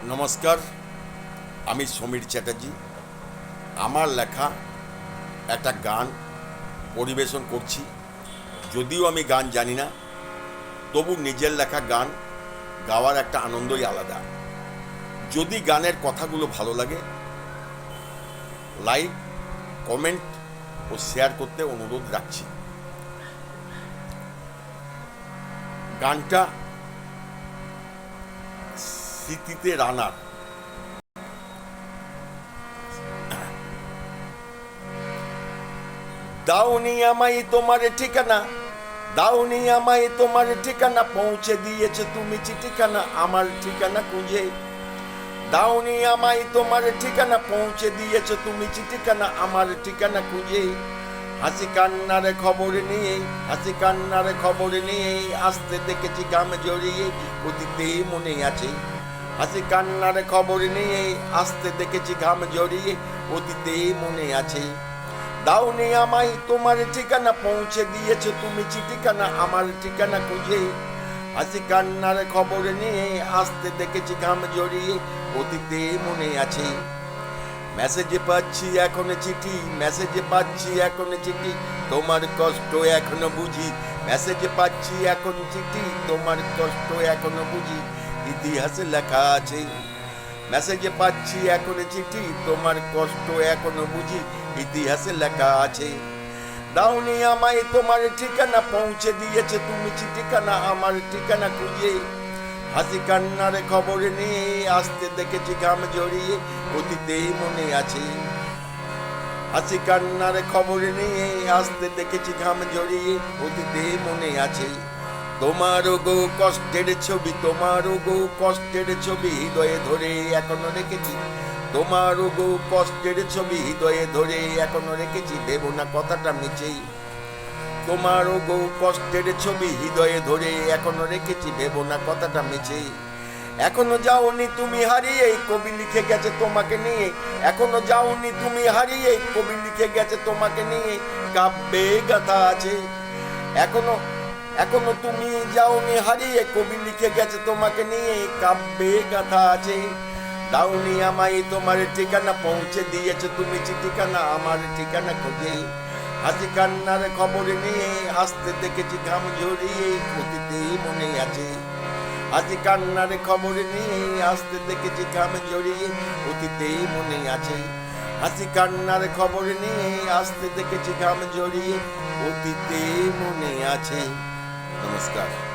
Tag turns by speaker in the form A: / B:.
A: নমস্কার, আমি সমীর চ্যাটার্জি। আমার লেখা একটা গান পরিবেশন করছি। যদিও আমি গান জানি না, তবু নিজের লেখা গান গাওয়ার একটা আনন্দই আলাদা। যদি গানের কথাগুলো ভালো লাগে, লাইক, কমেন্ট ও শেয়ার করতে অনুরোধ রাখছি। গানটা স্মৃতিতে রানার। দাওনি আমায় তোমার ঠিকানা, দাওনি আমায় তোমার ঠিকানা, পৌঁছে দিয়েছে তুমি চিঠিখানা আমার ঠিকানা খুঁজে। দাওনি আমায় তোমার ঠিকানা, পৌঁছে দিয়েছে তুমি চিঠিখানা আমার ঠিকানা খুঁজে। হাসি কান্নার খবর নিয়ে, হাসি কান্নার খবর নিয়ে আসতে দেখেছি গাম জড়িয়ে, অতীতে মনে আছে। হাসি কান্নার খবর নিয়ে আসতে দেখেছি ঘাম জড়িয়ে, অতীতে মনে আছে। দাওনি আমায় তোমার ঠিকানা, পৌঁছে দিয়েছো তুমি চিঠিখানা আমার ঠিকানা খুঁজে। হাসি কান্নার খবর নিয়ে আসতে দেখেছি ঘাম জড়িয়ে, অতীতে মনে আছে। মেসেজে পাচ্ছি এখন চিঠি, মেসেজে পাচ্ছি এখন চিঠি, তোমার কষ্ট এখনো বুঝি। মেসেজে পাচ্ছি এখন চিঠি, তোমার কষ্ট এখনো বুঝি, ইতিহাসে লেখা আছে। মেসেজে পাচ্ছি এখন চিঠি, তোমার কষ্ট এখনো বুঝি, ইতিহাসে লেখা আছে। দাওনি আমায় তোমার ঠিকানা, পৌঁছে দিয়েছে তুমি চিঠিখানা আমার ঠিকানা খুঁজে। হাসি কান্নার খবর নিয়ে আসতে দেখেছি ঘাম জড়িয়ে, অতীতে মনে আছে। হাসি কান্নার খবর নিয়ে আসতে দেখেছি ঘাম জড়িয়ে, অতীতে মনে আছে। তোমারও গো কষ্টের ছবি, তোমারও গো কষ্টের ছবি হৃদয়ে ধরে এখনো রেখেছি। তোমারও গো কষ্টের ছবি হৃদয়ে ধরে এখনো রেখেছি, দেব না কথাটা মিছেই। তোমারও গো কষ্টের ছবি হৃদয়ে ধরে এখনো রেখেছি, দেব না কথাটা মিছেই। এখনো যাওনি তুমি হারিয়ে, কবি লিখে গেছে তোমাকে নিয়ে। এখনো যাওনি তুমি হারিয়ে, কবি লিখে গেছে তোমাকে নিয়ে, কাব্যে গাথা আছে। এখনো এখনো তুমি যাওনি হারিয়ে, কবি লিখে গেছে তোমাকে নিয়ে, কাব্যে গাথা আছে। দাওনি আমায় তোমার ঠিকানা, পৌঁছে দিয়েছো তুমি চিঠিখানা আমার ঠিকানা খুঁজে। হাসি কান্নার খবর নিয়ে আসতে দেখেছি ঘাম ঝরিয়ে, অতীতে মনে আছে। হাসি কান্নার খবর নিয়ে আসতে দেখেছি ঘাম ঝরিয়ে, অতীতে মনে আছে। হাসি কান্নার খবর নিয়ে আসতে দেখেছি ঘাম ঝরিয়ে, অতীতে মনে আছে। নমস্কার।